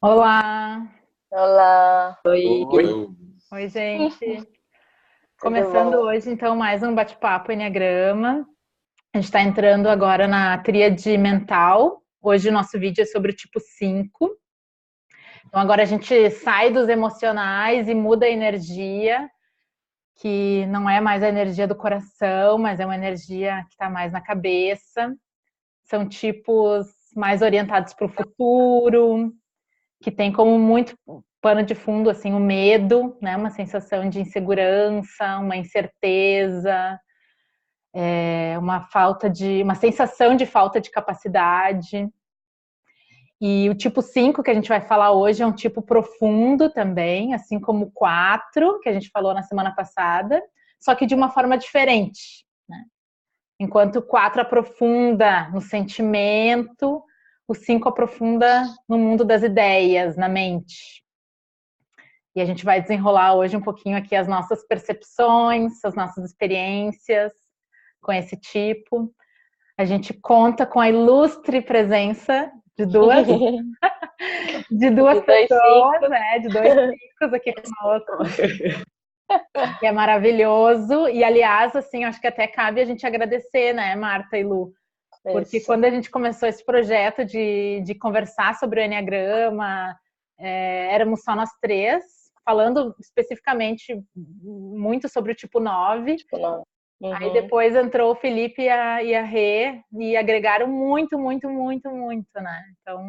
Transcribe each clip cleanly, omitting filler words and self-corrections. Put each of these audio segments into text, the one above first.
Olá! Olá, Oi, Oi, gente! tudo Começando bom? hoje, então, mais um bate-papo Enneagrama. A gente está entrando agora na tríade mental. Hoje o nosso vídeo é sobre o tipo 5. Então, agora a gente sai dos emocionais e muda a energia, que não é mais a energia do coração, mas é uma energia que está mais na cabeça. São tipos mais orientados para o futuro, que tem como muito pano de fundo assim o medo, né? Uma sensação de insegurança, uma incerteza, uma sensação de falta de capacidade. E o tipo 5 que a gente vai falar hoje é um tipo profundo também, assim como o 4 que a gente falou na semana passada, só que de uma forma diferente, né? Enquanto o 4 aprofunda no sentimento, o 5 aprofunda no mundo das ideias, na mente. E a gente vai desenrolar hoje um pouquinho aqui as nossas percepções, as nossas experiências com esse tipo. A gente conta com a ilustre presença de duas, de duas De dois pessoas, cinco. né? De dois ciclos aqui conosco, que é maravilhoso. E, aliás, assim, acho que até cabe a gente agradecer, né, Marta e Lu? Porque Isso. quando a gente começou esse projeto de conversar sobre o Enneagrama, éramos só nós três, falando especificamente muito sobre o tipo 9. Tipo, não. Aí Uhum. depois entrou o Felipe e a Rê e agregaram muito, muito, muito, muito, né? Então,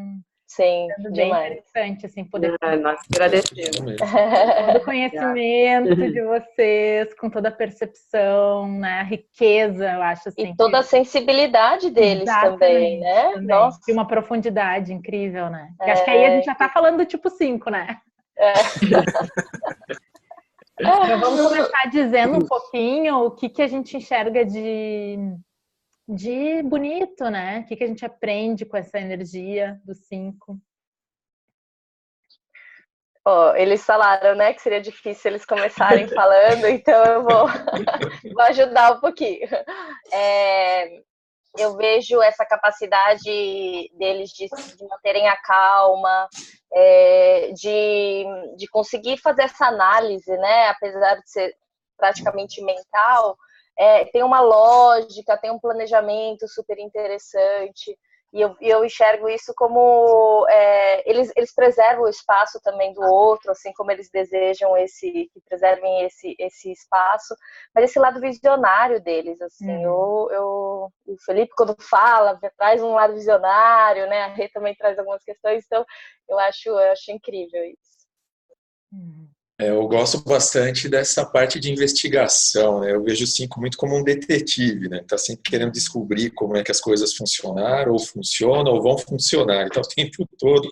Sim, sendo bem demais. interessante, assim, poder nós que contribuir agradecemos. Isso mesmo. com todo o Obrigada. conhecimento de vocês, com toda a percepção, né? A riqueza, eu acho, E assim, toda que a sensibilidade deles também, exatamente, né? também. Nossa, De uma profundidade incrível, né? Que acho que aí a gente é, já tá falando do tipo 5, né? é. Então vamos começar dizendo um pouquinho o que que a gente enxerga de bonito, né? O que que a gente aprende com essa energia do 5. Ó, eles falaram, né, que seria difícil eles começarem falando, então eu vou ajudar um pouquinho. É, eu vejo essa capacidade deles de manterem a calma, de conseguir fazer essa análise, né? Apesar de ser praticamente mental, tem uma lógica, tem um planejamento super interessante. E eu enxergo isso como eles preservam o espaço também do outro, assim como eles desejam que preservem esse espaço, mas esse lado visionário deles, assim, o Felipe quando fala traz um lado visionário, né? A Rê também traz algumas questões, então eu acho incrível isso. Eu gosto bastante dessa parte de investigação, né? Eu vejo o 5 muito como um detetive, né? Tá sempre querendo descobrir como é que as coisas funcionaram, ou funcionam, ou vão funcionar. Então, o tempo todo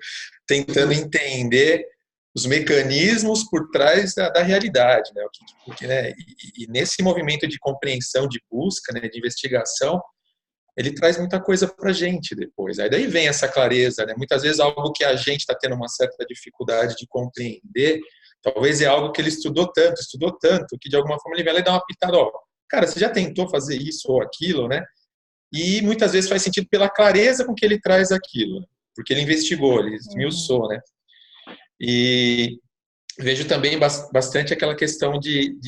tentando entender os mecanismos por trás da realidade, né? Porque, né? E nesse movimento de compreensão, de busca, né? De investigação, ele traz muita coisa para a gente depois. Aí daí vem essa clareza, né? Muitas vezes algo que a gente está tendo uma certa dificuldade de compreender, talvez é algo que ele estudou tanto, que de alguma forma ele vai lá e dá uma pitada, ó, cara, você já tentou fazer isso ou aquilo, né? E muitas vezes faz sentido pela clareza com que ele traz aquilo, né? Porque ele investigou, ele esmiuçou, né? E vejo também bastante aquela questão de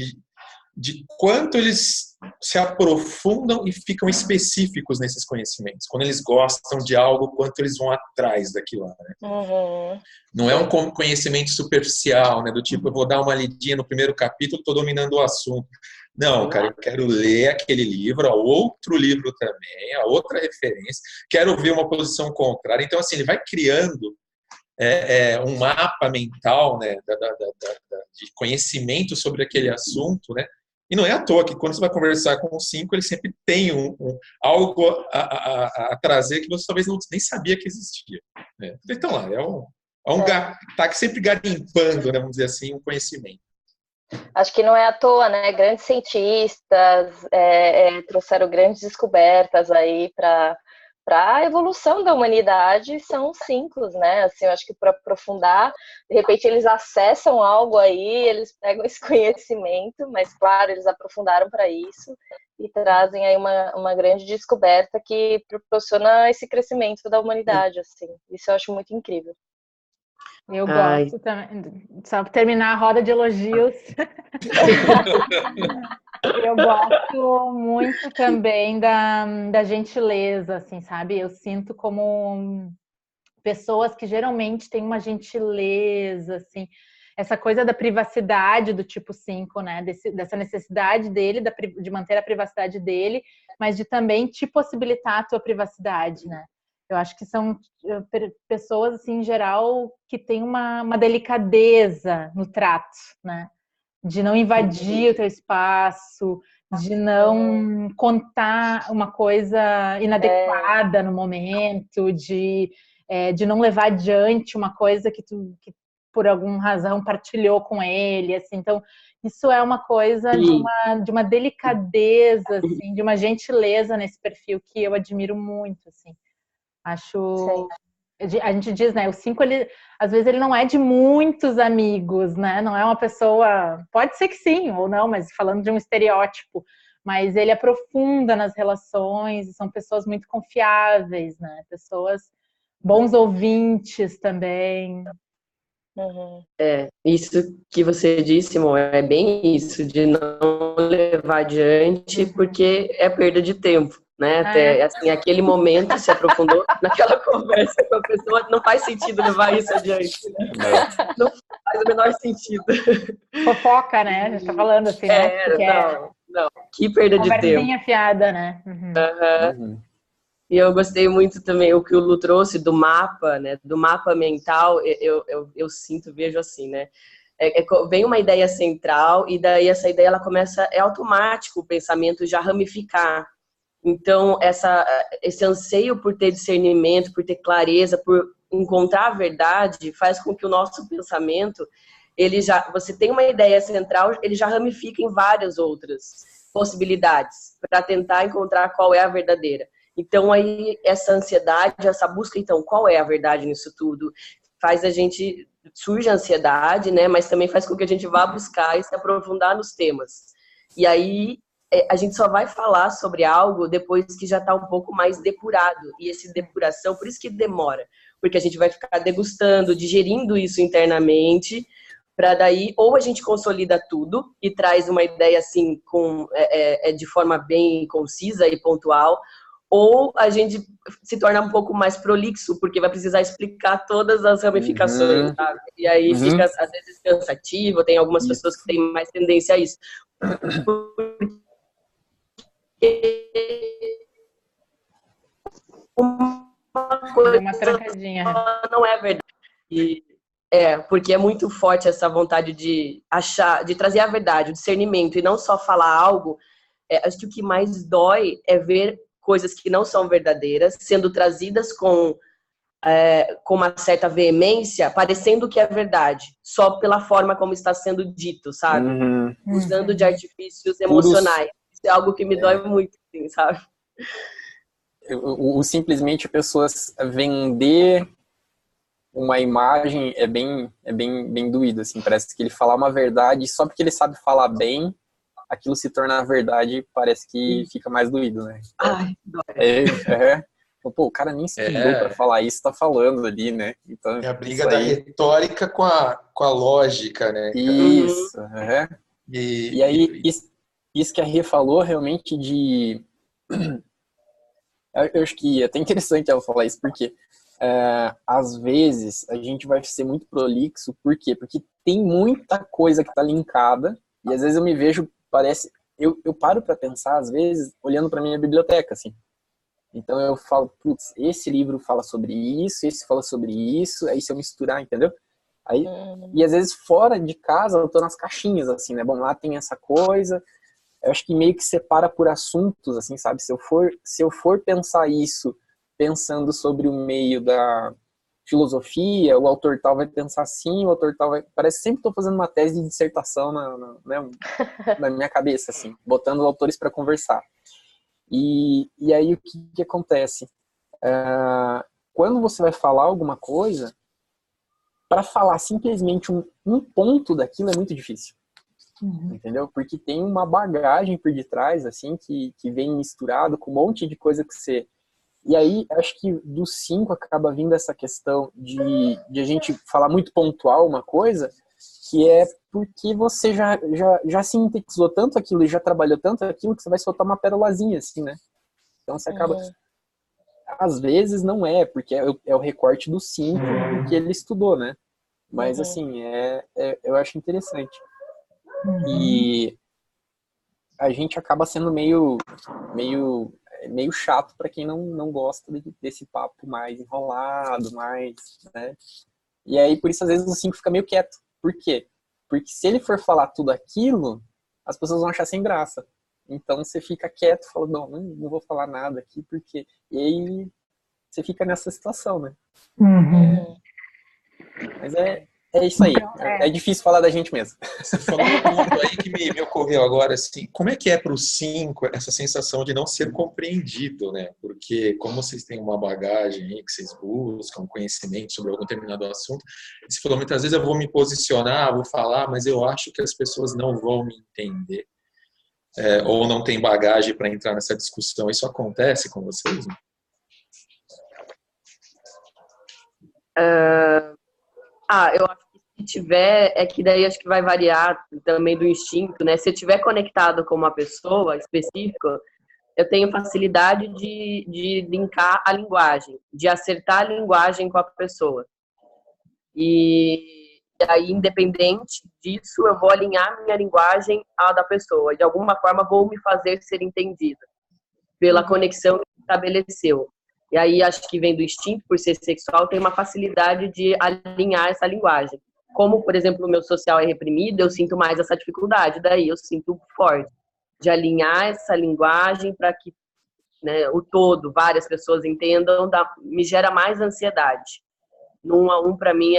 quanto eles se aprofundam e ficam específicos nesses conhecimentos. Quando eles gostam de algo, quanto eles vão atrás daquilo lá, né? Uhum. Não é um conhecimento superficial, né? Do tipo, eu vou dar uma lidinha no primeiro capítulo, estou dominando o assunto. Não, cara, eu quero ler aquele livro, ó, outro livro também, a outra referência, quero ver uma posição contrária. Então, assim, ele vai criando um mapa mental, né, de conhecimento sobre aquele assunto, né? E não é à toa que quando você vai conversar com o 5, ele sempre tem algo a trazer que você talvez nem sabia que existia. Né? Então, lá, tá sempre garimpando, né, vamos dizer assim, um conhecimento. Acho que não é à toa, né? Grandes cientistas trouxeram grandes descobertas aí para a evolução da humanidade, são simples, né? Assim, eu acho que para aprofundar, de repente eles acessam algo aí, eles pegam esse conhecimento, mas claro, eles aprofundaram para isso e trazem aí uma grande descoberta que proporciona esse crescimento da humanidade, assim. Isso eu acho muito incrível. Eu Ai. gosto também. Só para terminar a roda de elogios. Eu gosto muito também da gentileza, assim, sabe? Eu sinto como pessoas que geralmente têm uma gentileza, assim, essa coisa da privacidade do tipo 5, né? Dessa necessidade dele de manter a privacidade dele, mas de também te possibilitar a tua privacidade, né? Eu acho que são pessoas, assim, em geral, que têm uma delicadeza no trato, né? De não invadir o teu espaço, de não contar uma coisa inadequada no momento, de não levar adiante uma coisa que por alguma razão partilhou com ele, assim. Então, isso é uma coisa de uma delicadeza, assim, de uma gentileza nesse perfil que eu admiro muito, assim. Acho... A gente diz, né? O 5, às vezes ele não é de muitos amigos, né? Não é uma pessoa... Pode ser que sim, ou não, mas falando de um estereótipo. Mas ele aprofunda nas relações, e são pessoas muito confiáveis, né? Pessoas bons ouvintes também. Isso que você disse, Mo, é bem isso, de não levar adiante, porque é perda de tempo, né? Até, assim, aquele momento se aprofundou naquela conversa com a pessoa, não faz sentido levar isso adiante, né? Não faz o menor sentido. Fofoca, né? A gente tá falando assim, né? Não, que perda de tempo. Conversinha fiada, né? E eu gostei muito também o que o Lu trouxe do mapa, né? Do mapa mental, eu sinto, vejo assim, né? Vem uma ideia central e daí essa ideia ela começa, é automático o pensamento já ramificar. Então, esse anseio por ter discernimento, por ter clareza, por encontrar a verdade, faz com que o nosso pensamento, você tem uma ideia central, ele já ramifica em várias outras possibilidades para tentar encontrar qual é a verdadeira. Então, aí, essa ansiedade, essa busca, então, qual é a verdade nisso tudo? Surge a ansiedade, né? Mas também faz com que a gente vá buscar e se aprofundar nos temas. E aí, a gente só vai falar sobre algo depois que já está um pouco mais depurado. E essa depuração, por isso que demora. Porque a gente vai ficar degustando, digerindo isso internamente, para daí, ou a gente consolida tudo e traz uma ideia, assim, de forma bem concisa e pontual, ou a gente se torna um pouco mais prolixo, porque vai precisar explicar todas as ramificações, sabe? E aí fica, às vezes, cansativo, tem algumas pessoas que têm mais tendência a isso. Uma coisa uma trancadinha. não é verdade. Porque é muito forte essa vontade de trazer a verdade, o discernimento, e não só falar algo. Acho que o que mais dói é ver coisas que não são verdadeiras sendo trazidas com uma certa veemência, parecendo que é verdade, só pela forma como está sendo dito, sabe? Usando de artifícios emocionais. Isso é algo que me dói muito, assim, sabe? Simplesmente pessoas vender uma imagem é bem doído, assim, parece que ele falar uma verdade só porque ele sabe falar bem, aquilo se torna verdade, parece que fica mais doído, né? Ai, dói. Pô, o cara nem estudou pra falar isso, tá falando ali, né? Então, é a briga da retórica com a lógica, né? Isso, E aí, isso que a Rê falou, realmente, eu acho que é até interessante ela falar isso, porque às vezes a gente vai ser muito prolixo, por quê? Porque tem muita coisa que tá linkada, e às vezes eu me vejo, eu paro pra pensar, às vezes, olhando pra minha biblioteca, assim. Então eu falo, putz, esse livro fala sobre isso, esse fala sobre isso, aí se eu misturar, entendeu? Aí, e às vezes fora de casa eu tô nas caixinhas, assim, né? Bom, lá tem essa coisa, eu acho que meio que separa por assuntos, assim, sabe? Se eu for pensar isso, pensando sobre o meio da filosofia, o autor tal vai pensar assim, o autor tal vai... Parece que sempre estou fazendo uma tese de dissertação na minha cabeça, assim, botando os autores para conversar. E aí o que acontece? Quando você vai falar alguma coisa, para falar simplesmente um ponto daquilo é muito difícil. Entendeu? Porque tem uma bagagem por detrás, assim, que vem misturado com um monte de coisa que você E aí, acho que do 5 acaba vindo essa questão de a gente falar muito pontual uma coisa, que é porque você já sintetizou tanto aquilo e já trabalhou tanto aquilo que você vai soltar uma pérolazinha, assim, né? Então você acaba... Às vezes não é, porque é o recorte do 5 que ele estudou, né? Mas, assim, eu acho interessante. E a gente acaba sendo meio chato para quem não gosta desse papo mais enrolado, mais, né? E aí, por isso, às vezes, o 5 fica meio quieto. Por quê? Porque se ele for falar tudo aquilo, as pessoas vão achar sem graça. Então, você fica quieto, fala, não vou falar nada aqui, porque... E aí, você fica nessa situação, né? Mas é isso aí. É difícil falar da gente mesmo. Você falou um ponto aí que me ocorreu agora, assim, como é que é para o 5 essa sensação de não ser compreendido, né? Porque como vocês têm uma bagagem aí que vocês buscam, conhecimento sobre algum determinado assunto, você falou muitas vezes eu vou me posicionar, vou falar, mas eu acho que as pessoas não vão me entender. Ou não tem bagagem para entrar nessa discussão. Isso acontece com vocês? Né? Eu acho que se tiver, é que daí acho que vai variar também do instinto, né? Se eu estiver conectado com uma pessoa específica, eu tenho facilidade de linkar a linguagem, de acertar a linguagem com a pessoa. E aí, independente disso, eu vou alinhar minha linguagem à da pessoa. De alguma forma, vou me fazer ser entendida pela conexão que estabeleceu. E aí, acho que vem do instinto, por ser sexual, tem uma facilidade de alinhar essa linguagem. Como, por exemplo, o meu social é reprimido, eu sinto mais essa dificuldade. Daí, eu sinto forte de alinhar essa linguagem para que, né, o todo, várias pessoas entendam, me gera mais ansiedade. No 1 a 1, para mim,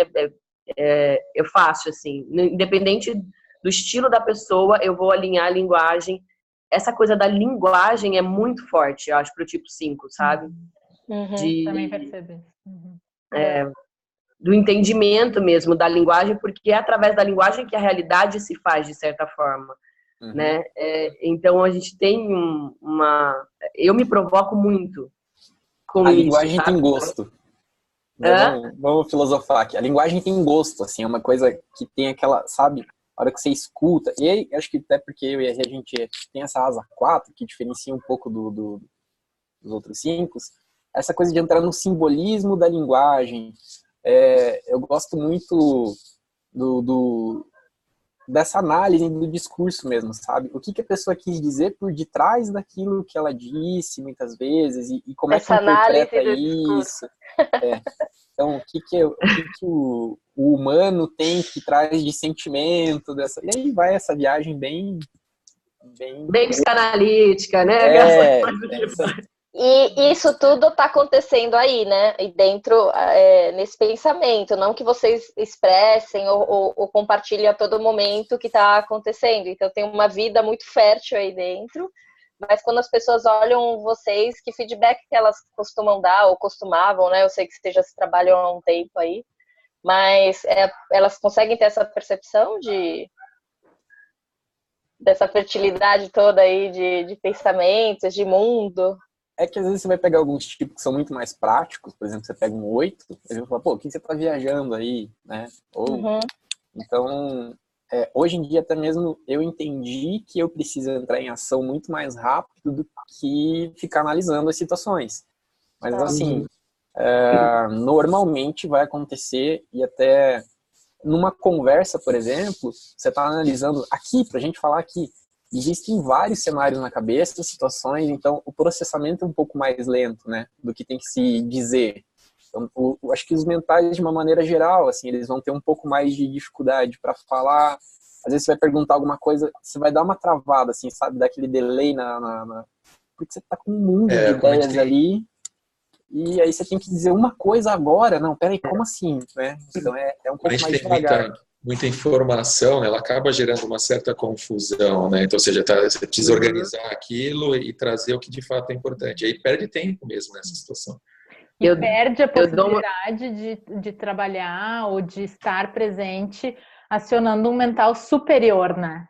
eu faço, assim. Independente do estilo da pessoa, eu vou alinhar a linguagem. Essa coisa da linguagem é muito forte, eu acho, para o tipo 5, sabe? Também percebi. Do entendimento mesmo da linguagem, porque é através da linguagem que a realidade se faz, de certa forma. Né? Então, a gente tem eu me provoco muito com a isso. A linguagem tem gosto. Vamos filosofar aqui. A linguagem tem gosto, assim, é uma coisa que tem aquela, sabe, a hora que você escuta, e aí, acho que até porque eu e a gente tem essa asa 4, que diferencia um pouco dos outros 5, essa coisa de entrar no simbolismo da linguagem. Eu gosto muito dessa análise do discurso mesmo, sabe? O que a pessoa quis dizer por detrás daquilo que ela disse muitas vezes e como essa é que interpreta isso. Então, o que o humano tem que traz de sentimento dessa... E aí vai essa viagem bem psicanalítica, né? E isso tudo está acontecendo aí, né? E dentro, nesse pensamento, não que vocês expressem ou compartilhem a todo momento o que está acontecendo. Então tem uma vida muito fértil aí dentro, mas quando as pessoas olham vocês, que feedback que elas costumam dar, ou costumavam, né? Eu sei que vocês já se trabalham há um tempo aí, mas elas conseguem ter essa percepção dessa fertilidade toda aí de pensamentos, de mundo? É que às vezes você vai pegar alguns tipos que são muito mais práticos, por exemplo, você pega um 8, você vai falar, pô, o que você tá viajando aí, né? Então, hoje em dia até mesmo eu entendi que eu preciso entrar em ação muito mais rápido do que ficar analisando as situações. Mas assim, normalmente vai acontecer, e até numa conversa, por exemplo, você tá analisando aqui, pra gente falar aqui, existem vários cenários na cabeça, situações, então o processamento é um pouco mais lento, né, do que tem que se dizer. Então, eu acho que os mentais, de uma maneira geral, assim, eles vão ter um pouco mais de dificuldade para falar. Às vezes você vai perguntar alguma coisa, você vai dar uma travada, assim, sabe, dar aquele delay porque você tá com um mundo de ideias ali, e aí você tem que dizer uma coisa agora. Não, peraí, como assim, né? Então é um pouco mais devagar. Muita informação, né, ela acaba gerando uma certa confusão, né? Então, ou seja, você precisa organizar aquilo e trazer o que de fato é importante. Aí perde tempo mesmo nessa situação. E perde a possibilidade de trabalhar ou de estar presente acionando um mental superior, né?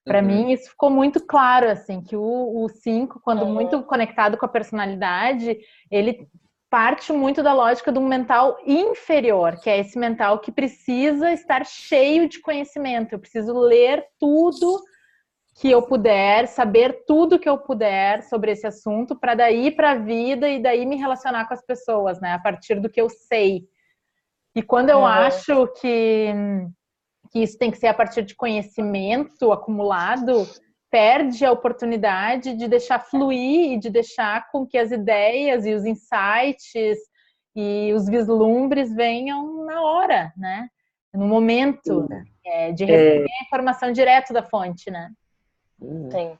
Para mim, isso ficou muito claro, assim, que o 5, quando muito conectado com a personalidade, ele parte muito da lógica do mental inferior, que é esse mental que precisa estar cheio de conhecimento. Eu preciso ler tudo que eu puder, saber tudo que eu puder sobre esse assunto, para daí ir para a vida e daí me relacionar com as pessoas, né? A partir do que eu sei. E quando eu acho que isso tem que ser a partir de conhecimento acumulado, perde a oportunidade de deixar fluir e de deixar com que as ideias e os insights e os vislumbres venham na hora, né? No momento, de receber a informação direto da fonte, né? Sim.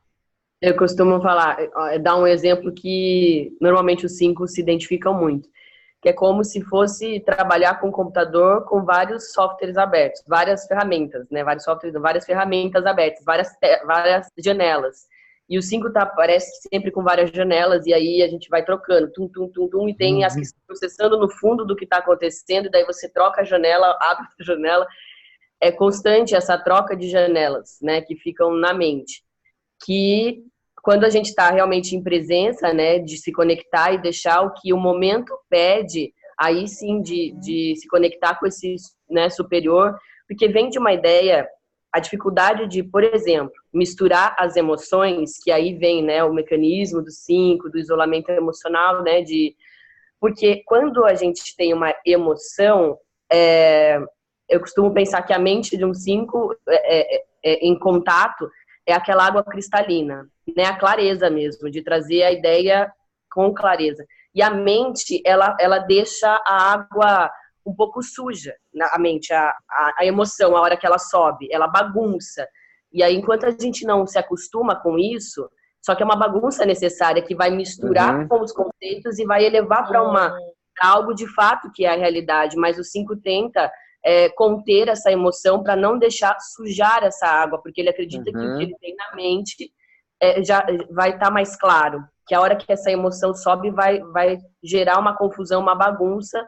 Eu costumo falar, dar um exemplo que normalmente os 5 se identificam muito, que é como se fosse trabalhar com um computador com vários softwares abertos, várias ferramentas, né? Vários softwares, várias ferramentas abertas, várias janelas. E o 5 parece sempre com várias janelas, e aí a gente vai trocando, e tem as que estão processando no fundo do que está acontecendo, e daí você troca a janela, abre a janela. É constante essa troca de janelas, né? Que ficam na mente. Que quando a gente está realmente em presença, né, de se conectar e deixar o que o momento pede, aí sim de se conectar com esse, né, superior, porque vem de uma ideia, a dificuldade de, por exemplo, misturar as emoções, que aí vem, né, o mecanismo do 5, do isolamento emocional, né, porque quando a gente tem uma emoção, eu costumo pensar que a mente de um 5 em contato é aquela água cristalina, né? A clareza mesmo, de trazer a ideia com clareza. E a mente, ela deixa a água um pouco suja, a mente, a emoção, a hora que ela sobe, ela bagunça. E aí, enquanto a gente não se acostuma com isso, só que é uma bagunça necessária que vai misturar com os conceitos e vai elevar para algo de fato que é a realidade. Mas o 5 tenta conter essa emoção para não deixar sujar essa água, porque ele acredita que o que ele tem na mente já vai estar mais claro, que a hora que essa emoção sobe vai gerar uma confusão, uma bagunça,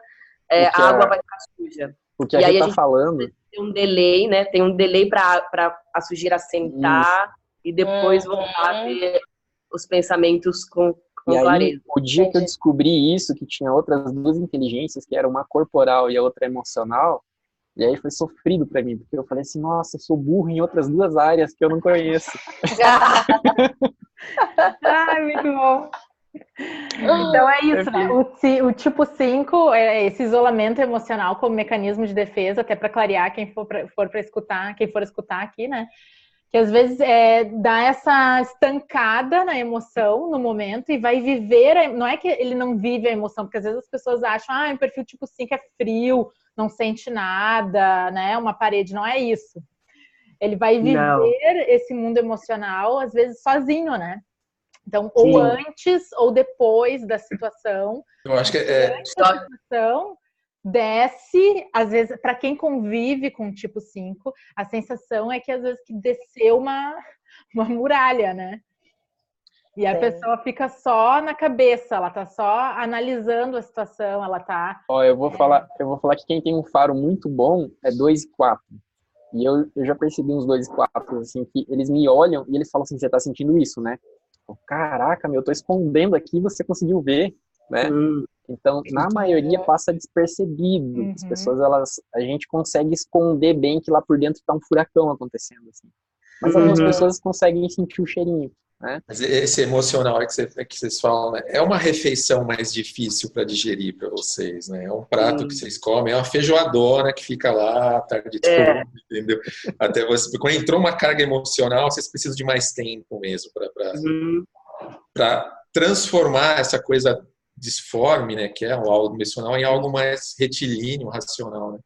a água vai ficar suja. O que a gente está falando... Tem um delay, né? Tem um delay para a sujeira assentar e depois voltar a ter os pensamentos com clareza. O dia que eu descobri isso, que tinha outras duas inteligências, que era uma corporal e a outra emocional, e aí foi sofrido pra mim, porque eu falei assim, nossa, eu sou burro em outras duas áreas que eu não conheço. Ai, muito bom. Então é isso, né? O tipo 5 é esse isolamento emocional como mecanismo de defesa, até para clarear quem for para escutar, quem for escutar aqui, né? Que às vezes dá essa estancada na emoção no momento e vai viver, não é que ele não vive a emoção, porque às vezes as pessoas acham, o perfil tipo 5 é frio, não sente nada, né? Uma parede, não é isso. Ele vai viver esse mundo emocional, às vezes sozinho, né? Então, ou antes ou depois da situação. Eu acho que antes da situação, desce, às vezes, para quem convive com o tipo 5, a sensação é que às vezes que desceu uma muralha, né? E a pessoa fica só na cabeça, ela tá só analisando a situação, ela tá... Eu vou falar que quem tem um faro muito bom é 2 e 4. E eu já percebi uns 2 e 4, assim, que eles me olham e eles falam assim, você tá sentindo isso, né? Caraca, eu tô escondendo aqui, você conseguiu ver, né? Então, na maioria passa despercebido. As pessoas, a gente consegue esconder bem que lá por dentro tá um furacão acontecendo, assim. Mas algumas pessoas conseguem sentir o cheirinho, né? Mas esse emocional que vocês falam, né? É uma refeição mais difícil para digerir para vocês, né? É um prato que vocês comem, é uma feijoadona que fica lá a tarde toda, entendeu? Até você, quando entrou uma carga emocional, vocês precisam de mais tempo mesmo para transformar essa coisa disforme, né? Que é algo emocional, em algo mais retilíneo, racional, né?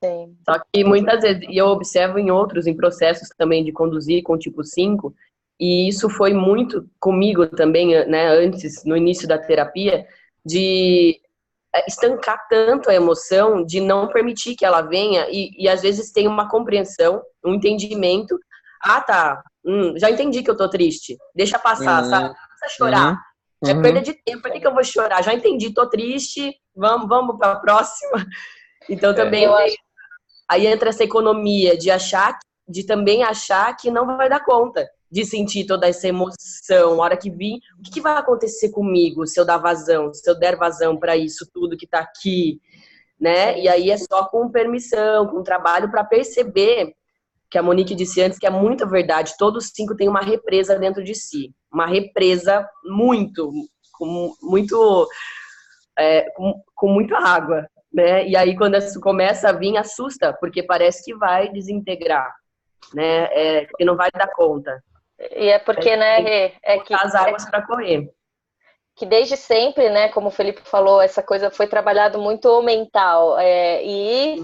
Sim. Só que muitas vezes, e eu observo em processos também de conduzir com tipo 5, e isso foi muito comigo também, né, antes, no início da terapia, de estancar tanto a emoção, de não permitir que ela venha, e às vezes tem uma compreensão, um entendimento, já entendi que eu tô triste, deixa passar, sabe? Não precisa chorar, é perda de tempo, por que eu vou chorar? Já entendi, tô triste, vamos pra próxima. Então também aí entra essa economia de achar de também achar que não vai dar conta de sentir toda essa emoção. A hora que vir, o que vai acontecer comigo se eu dar vazão, se eu der vazão para isso tudo que tá aqui, né? E aí é só com permissão, com trabalho para perceber que a Monique disse antes, que é muita verdade. Todos 5 têm uma represa dentro de si. Uma represa com muita água, né? E aí, quando isso começa a vir, assusta, porque parece que vai desintegrar, né? Que não vai dar conta. E é porque, né, as águas para correr. Que desde sempre, né, como o Felipe falou, essa coisa foi trabalhado muito mental, e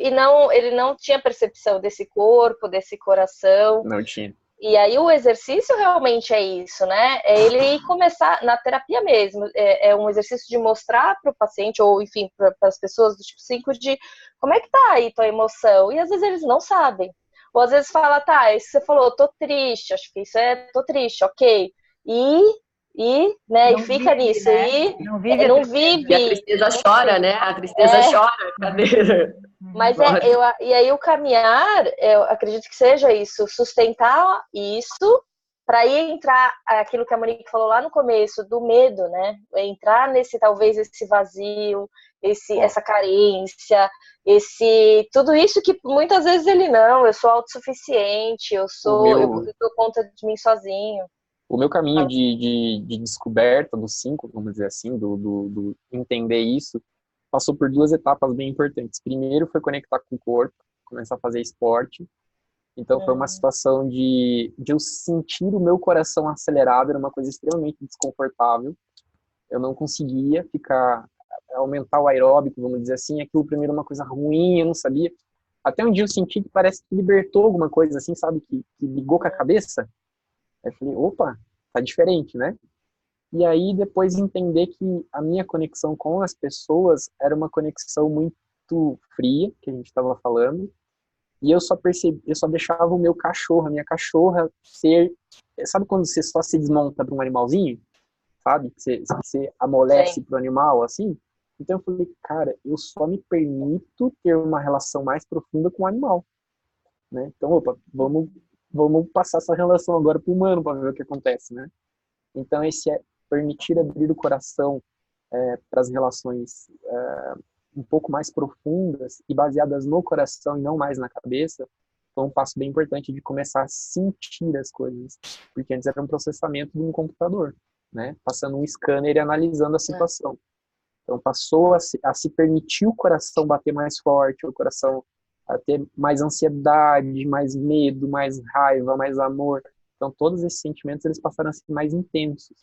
ele não tinha percepção desse corpo, desse coração. Não tinha. E aí o exercício realmente é isso, né? É ele começar na terapia mesmo, é um exercício de mostrar para o paciente, ou enfim, para as pessoas do tipo 5, de como é que tá aí tua emoção, e às vezes eles não sabem. Ou às vezes fala, tá, isso você falou, tô triste, acho que isso tô triste, ok. Né, e fica vive, nisso, né? e não vive. E a tristeza chora, né? A tristeza chora, cadê? Mas e aí o caminhar, eu acredito que seja isso, sustentar isso, para ir entrar aquilo que a Monique falou lá no começo, do medo, né? Entrar talvez esse vazio, essa carência, tudo isso que muitas vezes eu sou autossuficiente, eu dou conta de mim sozinho. O meu caminho de descoberta dos 5, vamos dizer assim, do entender isso, passou por 2 etapas bem importantes. Primeiro foi conectar com o corpo, começar a fazer esporte. Então foi uma situação de eu sentir o meu coração acelerado, era uma coisa extremamente desconfortável. Eu não conseguia aumentar o aeróbico, vamos dizer assim. Aquilo primeiro uma coisa ruim, eu não sabia. Até um dia eu senti que parece que libertou alguma coisa assim, sabe? Que ligou com a cabeça. Aí eu falei, opa, tá diferente, né? E aí depois entender que a minha conexão com as pessoas era uma conexão muito fria, que a gente estava falando, e eu só deixava o meu cachorro, a minha cachorra ser, sabe quando você só se desmonta para um animalzinho? Sabe? Que você amolece para o animal, assim? Então eu falei, cara, eu só me permito ter uma relação mais profunda com o animal, né? Então, opa, vamos passar essa relação agora para o humano para ver o que acontece, né? Então, esse é permitir abrir o coração para as relações um pouco mais profundas e baseadas no coração e não mais na cabeça, foi um passo bem importante de começar a sentir as coisas, porque antes era um processamento de um computador, né? Passando um scanner e analisando a situação. Então, passou a se permitir o coração bater mais forte, o coração a ter mais ansiedade, mais medo, mais raiva, mais amor. Então, todos esses sentimentos, eles passaram a ser mais intensos.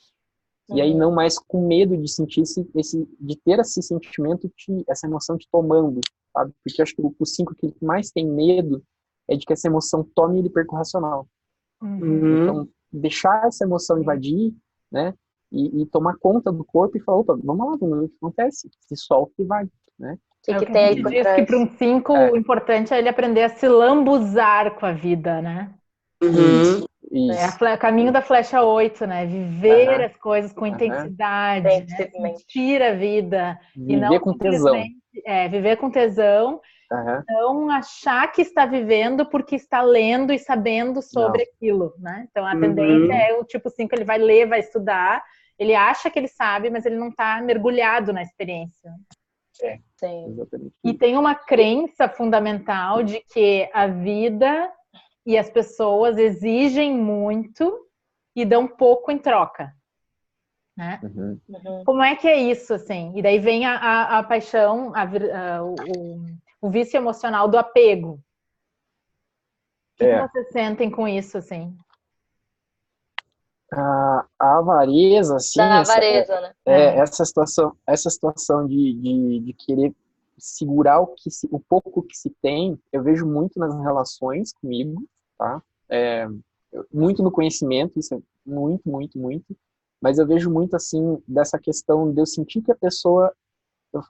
E aí, não mais com medo de sentir de ter esse sentimento, essa emoção te tomando, sabe? Porque eu acho que o 5 que mais tem medo é de que essa emoção tome ele perca o racional. Então, deixar essa emoção invadir, né? E tomar conta do corpo e falar, opa, vamos lá, vamos ver o que acontece. Se solta e vai, né? O que tem aí por trás? Que para um 5, o importante é ele aprender a se lambuzar com a vida, né? Isso. É o caminho da flecha 8, né? Viver as coisas com intensidade, né? Sentir a vida. Viver com tesão. Viver com tesão. Não achar que está vivendo porque está lendo e sabendo sobre aquilo, né? Então, a tendência é o tipo 5, ele vai ler, vai estudar, ele acha que ele sabe, mas ele não está mergulhado na experiência. Sim. E tem uma crença fundamental de que a vida e as pessoas exigem muito e dão pouco em troca, né? Como é que é isso, assim? E daí vem a paixão, o vício emocional do apego. O que vocês sentem com isso, assim? A avareza, assim, da avareza, né? Essa situação de querer segurar o pouco que se tem, eu vejo muito nas relações comigo, tá? Muito no conhecimento, isso é muito, muito, muito, mas eu vejo muito, assim, dessa questão de eu sentir que a pessoa,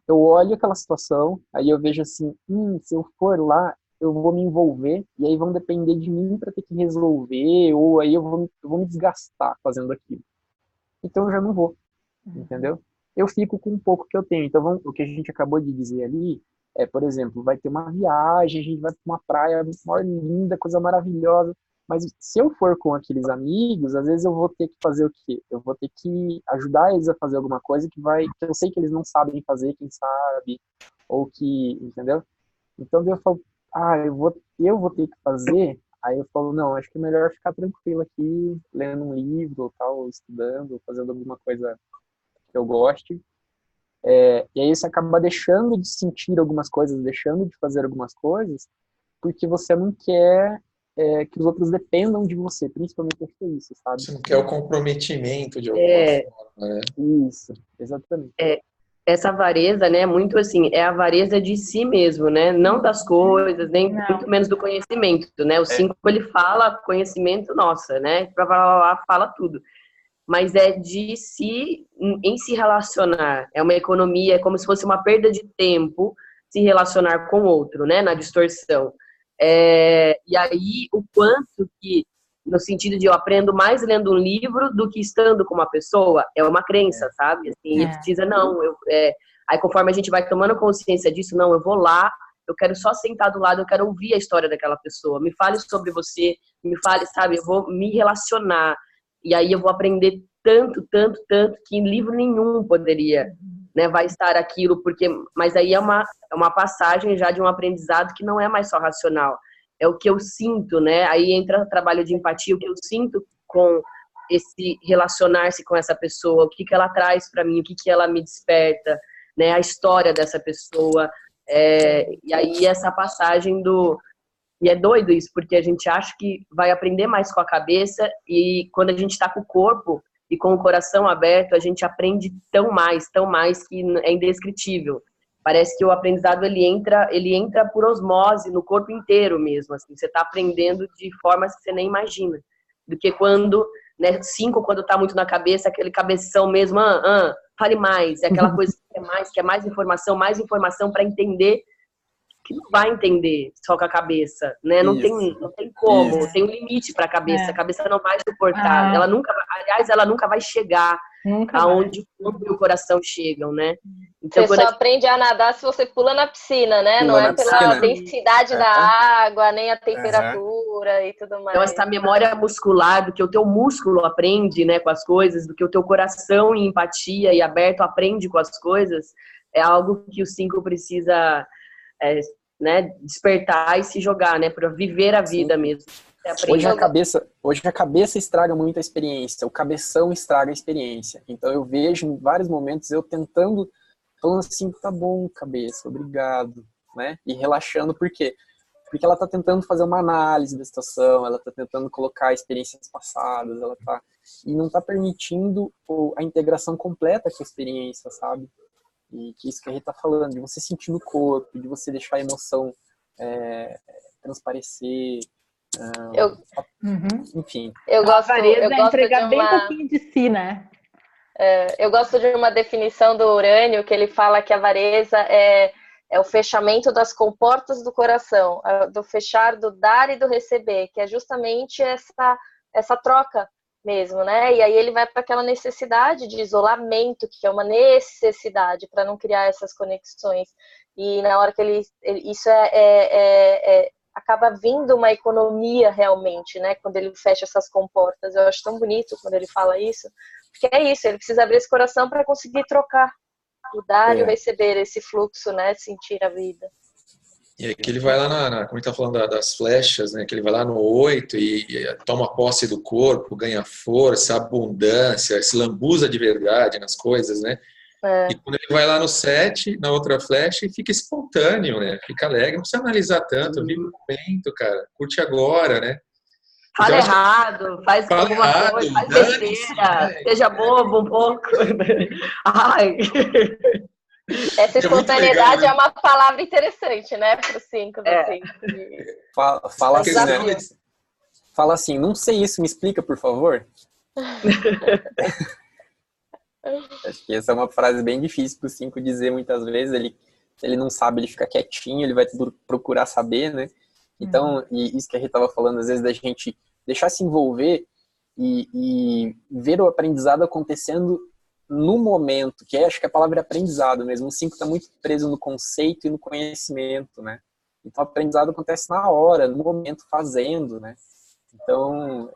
eu olho aquela situação, aí eu vejo assim, se eu for lá, eu vou me envolver, e aí vão depender de mim para ter que resolver, ou aí eu vou me desgastar fazendo aquilo. Então eu já não vou, entendeu? Eu fico com um pouco que eu tenho. Então o que a gente acabou de dizer ali Por exemplo, vai ter uma viagem, a gente vai para uma praia, uma linda, coisa maravilhosa. Mas se eu for com aqueles amigos, às vezes eu vou ter que fazer o quê? Eu vou ter que ajudar eles a fazer alguma coisa que eu sei que eles não sabem fazer, quem sabe, ou que, entendeu? Então daí eu falo, eu vou ter que fazer. Aí eu falo, não, acho que é melhor ficar tranquilo aqui, lendo um livro, ou tal, estudando, ou fazendo alguma coisa que eu goste. E aí você acaba deixando de sentir algumas coisas, deixando de fazer algumas coisas, porque você não quer que os outros dependam de você, principalmente acho que é isso, sabe? Você não quer o comprometimento de alguma forma, né? Isso, exatamente. Essa avareza, né, muito assim, é a avareza de si mesmo, né? Não das coisas, nem muito menos do conhecimento, né? O 5, ele fala conhecimento, nossa, né? Fala tudo. Mas é de si, em se relacionar. É uma economia, é como se fosse uma perda de tempo se relacionar com o outro, né? Na distorção. E aí, o quanto que, no sentido de eu aprendo mais lendo um livro do que estando com uma pessoa, é uma crença, sabe? Assim, ele precisa, não, aí conforme a gente vai tomando consciência disso, não, eu vou lá, eu quero só sentar do lado, eu quero ouvir a história daquela pessoa, me fale sobre você, me fale, sabe, eu vou me relacionar, e aí eu vou aprender tanto, tanto, tanto, que em livro nenhum poderia, né, vai estar aquilo, mas aí é uma passagem já de um aprendizado que não é mais só racional, é o que eu sinto, né? Aí entra o trabalho de empatia, o que eu sinto com esse relacionar-se com essa pessoa, o que ela traz para mim, o que ela me desperta, né? A história dessa pessoa. E aí essa passagem E é doido isso, porque a gente acha que vai aprender mais com a cabeça e quando a gente está com o corpo e com o coração aberto, a gente aprende tão mais que é indescritível. Parece que o aprendizado ele entra por osmose no corpo inteiro mesmo, assim. Você está aprendendo de formas que você nem imagina. Do que quando, né, 5, quando está muito na cabeça, aquele cabeção mesmo, fale mais, é aquela coisa que é mais informação para entender, que não vai entender só com a cabeça, né? Não tem como, tem um limite para a cabeça não vai suportar, ela nunca vai chegar aonde o corpo e o coração chegam, né? Então, você só aprende a nadar se você pula na piscina, né? Não é pela densidade da água, nem a temperatura e tudo mais. Então, essa memória muscular, do que o teu músculo aprende, né, com as coisas, do que o teu coração em empatia e aberto aprende com as coisas, é algo que o 5 precisa né, despertar e se jogar, né, para viver a vida mesmo. Hoje a cabeça estraga muito a experiência, o cabeção estraga a experiência. Então eu vejo em vários momentos eu tentando, falando assim, tá bom, cabeça, obrigado, né? E relaxando, por quê? Porque ela tá tentando fazer uma análise da situação, ela tá tentando colocar experiências passadas, e não tá permitindo a integração completa com a experiência, sabe? E que isso que a gente tá falando, de você sentir no corpo, de você deixar a emoção transparecer. Enfim. Eu gosto de entregar bem pouquinho de si, né? Eu gosto de uma definição do Urânio, que ele fala que a avareza é o fechamento das comportas do coração, do fechar, do dar e do receber, que é justamente essa troca mesmo, né? E aí ele vai para aquela necessidade de isolamento, que é uma necessidade para não criar essas conexões. E na hora que isso acaba vindo uma economia realmente, né? Quando ele fecha essas comportas. Eu acho tão bonito quando ele fala isso, porque é isso, ele precisa abrir esse coração para conseguir trocar, o dar e o receber, esse fluxo, né? Sentir a vida. E aqui ele vai lá, como ele está falando das flechas, né? Que ele vai lá no 8 e toma posse do corpo, ganha força, abundância, se lambuza de verdade nas coisas, né? E quando ele vai lá no 7, na outra flecha, e fica espontâneo, né? Fica alegre, não precisa analisar tanto, vive o momento, cara, curte agora, né? Fala então, errado, faz alguma coisa, faz besteira, seja bobo um pouco. Ai... Essa espontaneidade é uma palavra interessante, né, para o 5. Fala assim, né? Fala assim, não sei isso, me explica, por favor. Acho que essa é uma frase bem difícil para o 5 dizer muitas vezes. Ele não sabe, ele fica quietinho, ele vai procurar saber, né? Então, e isso que a gente estava falando, às vezes, da gente deixar se envolver e ver o aprendizado acontecendo no momento, que acho que a palavra é aprendizado mesmo. O 5 está muito preso no conceito e no conhecimento, né? Então, o aprendizado acontece na hora, no momento, fazendo, né? Então,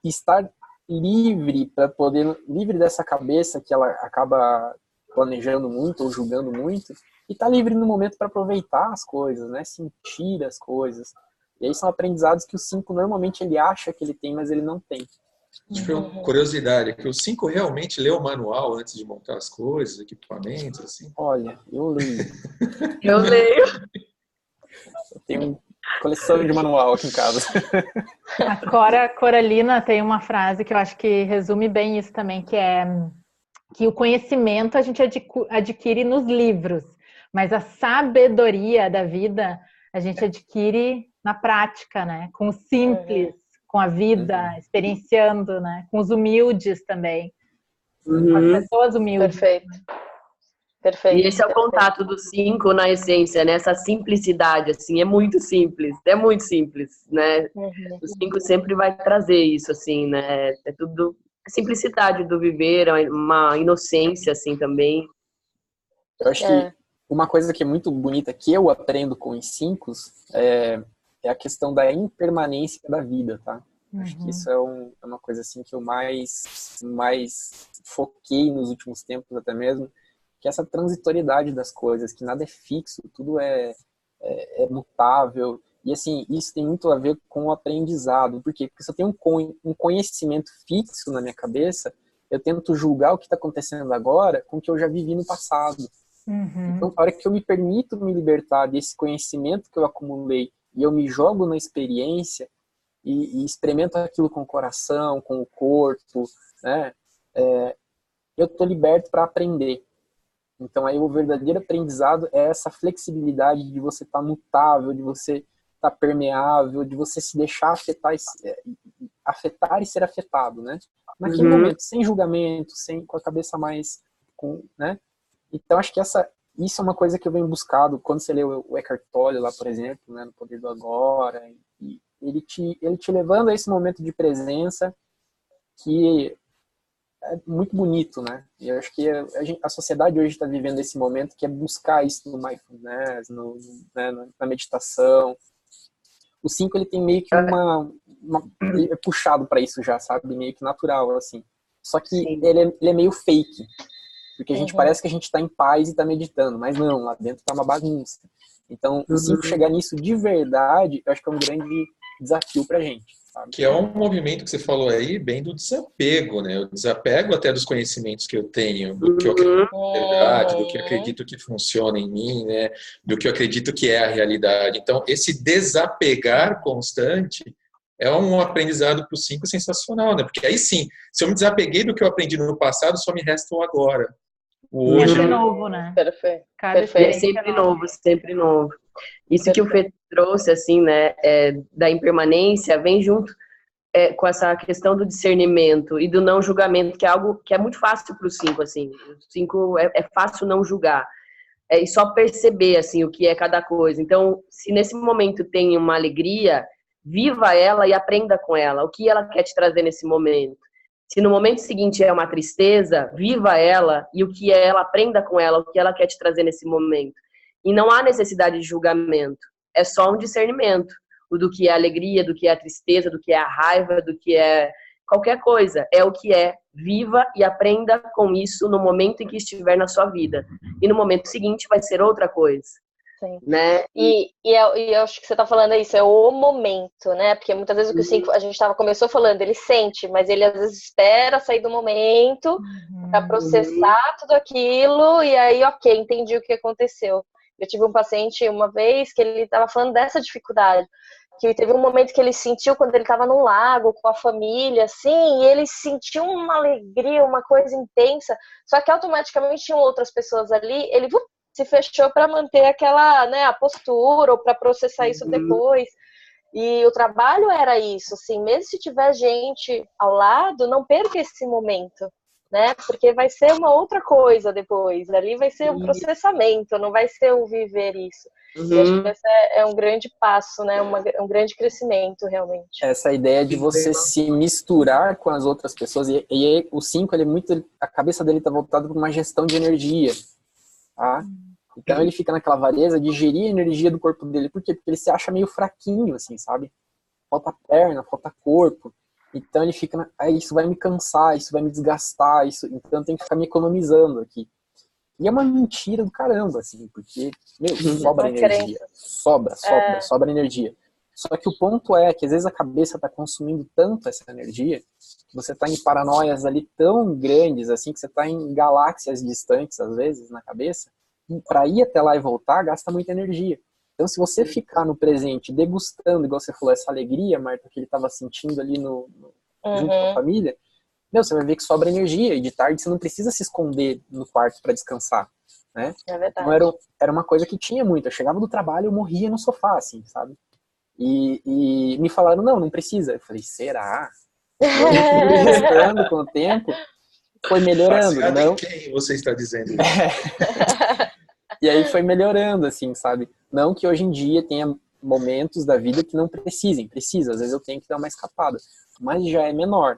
estar livre para poder, livre dessa cabeça que ela acaba planejando muito ou julgando muito, e estar livre no momento para aproveitar as coisas, né? Sentir as coisas. E aí são aprendizados que o 5 normalmente ele acha que ele tem, mas ele não tem. Tipo, curiosidade, que o 5 realmente lê o manual antes de montar as coisas, equipamentos, assim? Olha, eu leio. Eu leio. Eu tenho coleção de manual aqui em casa. A Cora Coralina tem uma frase que eu acho que resume bem isso também, que é que o conhecimento a gente adquire nos livros, mas a sabedoria da vida a gente adquire na prática, né? Com o simples, com a vida, experienciando, né? Com os humildes também. Com as pessoas humildes. Perfeito. E esse é o contato do 5 na essência, né? Essa simplicidade, assim, é muito simples, né? O 5 sempre vai trazer isso, assim, né? É tudo a simplicidade do viver, uma inocência, assim, também. Eu acho que uma coisa que é muito bonita que eu aprendo com os 5 é a questão da impermanência da vida, tá? Acho que isso é uma coisa assim que eu mais foquei nos últimos tempos até mesmo, que é essa transitoriedade das coisas, que nada é fixo, tudo é mutável. E assim, isso tem muito a ver com o aprendizado. Por quê? Porque se eu tenho um conhecimento fixo na minha cabeça, eu tento julgar o que está acontecendo agora com o que eu já vivi no passado. Então, a hora que eu me permito me libertar desse conhecimento que eu acumulei e eu me jogo na experiência e experimento aquilo com o coração, com o corpo, né? Eu estou liberto para aprender. Então, aí o verdadeiro aprendizado é essa flexibilidade de você estar mutável, de você estar permeável, de você se deixar afetar e ser afetado, né? Naquele momento, sem julgamento, com a cabeça mais... né? Então, acho que isso é uma coisa que eu venho buscado quando você lê o Eckhart Tolle lá, por exemplo, né, no Poder do Agora, e ele te levando a esse momento de presença que é muito bonito, né? E eu acho que a sociedade hoje está vivendo esse momento que é buscar isso no mindfulness, né, na meditação. O 5 ele tem meio que ele é puxado para isso já, sabe? Meio que natural, assim. Só que ele é meio fake. Porque a gente parece que a gente está em paz e está meditando, mas não, lá dentro está uma bagunça. Então, o 5 chegar nisso de verdade, eu acho que é um grande desafio pra gente, sabe? Que é um movimento que você falou aí, bem do desapego, né? O desapego até dos conhecimentos que eu tenho, do que eu acredito que é verdade, do que eu acredito que funciona em mim, né? Do que eu acredito que é a realidade. Então, esse desapegar constante é um aprendizado para o 5 sensacional, né? Porque aí sim, se eu me desapeguei do que eu aprendi no passado, só me resta o agora. O hoje. Sempre novo, né? Perfeito. E é sempre novo, sempre novo. Isso que o Fê trouxe, assim, né, da impermanência, vem junto com essa questão do discernimento e do não julgamento, que é algo que é muito fácil para o 5, assim. O 5 é fácil não julgar. E só perceber, assim, o que é cada coisa. Então, se nesse momento tem uma alegria, viva ela e aprenda com ela. O que ela quer te trazer nesse momento. Se no momento seguinte é uma tristeza, viva ela e o que é ela, aprenda com ela, o que ela quer te trazer nesse momento. E não há necessidade de julgamento, é só um discernimento. O do que é a alegria, do que é a tristeza, do que é a raiva, do que é qualquer coisa. É o que é, viva e aprenda com isso no momento em que estiver na sua vida. E no momento seguinte vai ser outra coisa. Sim. Né? E eu acho que você está falando isso, é o momento, né? Porque muitas vezes o que o 5, a gente começou falando, ele sente, mas ele às vezes espera sair do momento para processar tudo aquilo e aí, ok, entendi o que aconteceu. Eu tive um paciente uma vez que ele estava falando dessa dificuldade, que teve um momento que ele sentiu quando ele estava num lago com a família, assim, e ele sentiu uma alegria, uma coisa intensa, só que automaticamente tinham outras pessoas ali, ele se fechou para manter aquela, né, a postura ou para processar isso depois. E o trabalho era isso, assim, mesmo se tiver gente ao lado, não perca esse momento. né? Porque vai ser uma outra coisa depois. Ali vai ser um processamento, não vai ser o viver isso. E acho que esse é um grande passo, né? Um grande crescimento, realmente. Essa ideia de você se misturar com as outras pessoas. E o 5, ele é muito... A cabeça dele tá voltada para uma gestão de energia, tá? Então ele fica naquela avareza de gerir a energia do corpo dele. Por quê? Porque ele se acha meio fraquinho, assim, sabe? Falta perna, falta corpo. Então ele fica, isso vai me cansar, isso vai me desgastar, então eu tenho que ficar me economizando aqui. E é uma mentira do caramba, assim, porque, sobra energia. Sobra energia. Só que o ponto é que às vezes a cabeça está consumindo tanto essa energia, que você está em paranoias ali tão grandes, assim, que você está em galáxias distantes, às vezes, na cabeça, e para ir até lá e voltar, gasta muita energia. Então, se você ficar no presente, degustando, igual você falou, essa alegria, Marta, que ele estava sentindo ali junto com a família, você vai ver que sobra energia. E de tarde você não precisa se esconder no quarto para descansar, né? É verdade. Então, era uma coisa que tinha muito. Eu chegava do trabalho, eu morria no sofá, assim, sabe? E me falaram, não precisa. Eu falei, será? E aí, testando com o tempo, foi melhorando. Baseado não? em quem você está dizendo isso? E aí foi melhorando, assim, sabe? Não que hoje em dia tenha momentos da vida que não precisa. Às vezes eu tenho que dar uma escapada. Mas já é menor,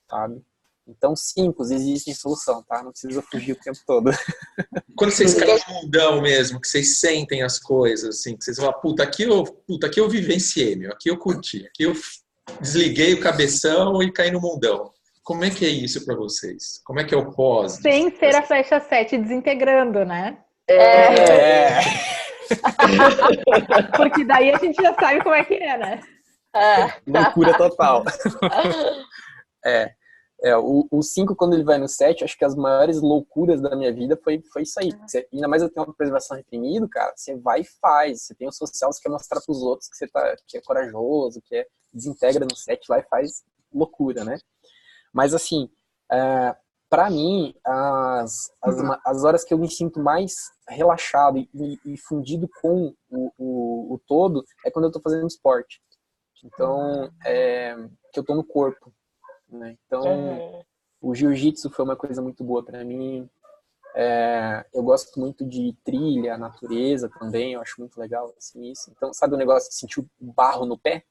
sabe? Então, 5 existem solução, tá? Não precisa fugir o tempo todo. Quando vocês caem no mundão mesmo, que vocês sentem as coisas, assim, que vocês falam, aqui eu vivenciei, aqui eu curti, aqui eu desliguei o cabeção e caí no mundão. Como é que é isso para vocês? Como é que é o pós? Sem ser a flecha 7 desintegrando, né? Porque daí a gente já sabe como é que é, né? Loucura total. O 5, quando ele vai no 7, acho que as maiores loucuras da minha vida foi isso aí. Ainda mais eu tenho uma preservação reprimido, cara, você vai e faz. Você tem o social, você quer mostrar pros outros que você que é corajoso, desintegra no 7 lá e faz loucura, né? Mas assim, pra mim, as horas que eu me sinto mais relaxado e fundido com o todo é quando eu tô fazendo esporte. Então, que eu tô no corpo, né? Então, o jiu-jitsu foi uma coisa muito boa pra mim. Eu gosto muito de trilha, natureza também, eu acho muito legal assim, isso. Então, sabe o negócio de sentir o barro no pé?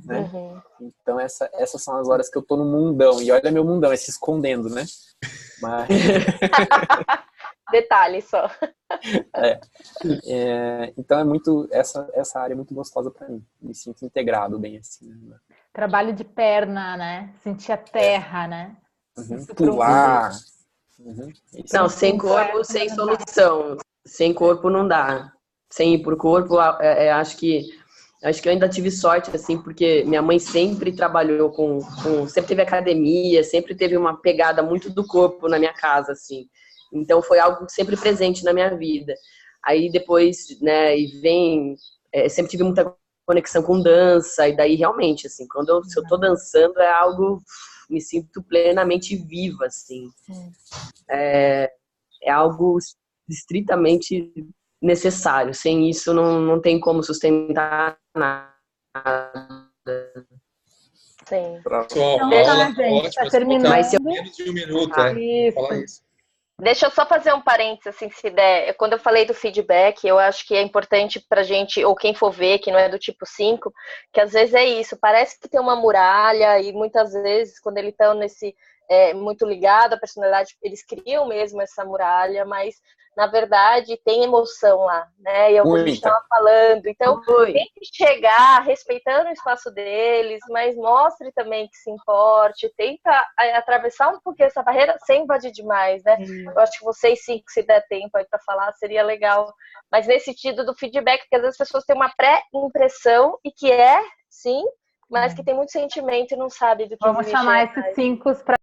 Né? Então essas são as horas que eu tô no mundão. E olha meu mundão, se escondendo, né? Mas... Detalhe só. Então é muito essa área é muito gostosa pra mim. Me sinto integrado bem assim, né? Trabalho de perna, né? Sentir a terra, né? Pular. Não, sem corpo, sem solução. Sem corpo não dá. Sem ir por corpo, acho que eu ainda tive sorte, assim, porque minha mãe sempre trabalhou sempre teve academia, sempre teve uma pegada muito do corpo na minha casa, assim. Então, foi algo sempre presente na minha vida. Aí, depois, né, sempre tive muita conexão com dança, e daí, realmente, assim, se eu tô dançando, é algo, me sinto plenamente viva, assim. É algo estritamente necessário. Sem isso, não tem como sustentar nada. Sim. Pessoal, Então, aula gente, ótima, tá terminando. mas menos de um minuto, falar isso. Deixa eu só fazer um parênteses, assim, se der. Quando eu falei do feedback, eu acho que é importante pra gente, ou quem for ver, que não é do tipo 5, que às vezes é isso, parece que tem uma muralha, e muitas vezes, quando eles estão muito ligado à personalidade, eles criam mesmo essa muralha, mas na verdade tem emoção lá, né? E é o que a gente estava falando. Então, tem que chegar respeitando o espaço deles, mas mostre também que se importe, tenta atravessar um pouquinho essa barreira sem invadir demais, né? Eu acho que vocês 5, se der tempo aí para falar, seria legal. Mas nesse sentido do feedback, porque às vezes as pessoas têm uma pré-impressão e que sim, mas que tem muito sentimento e não sabe do que Vamos chamar esses 5 para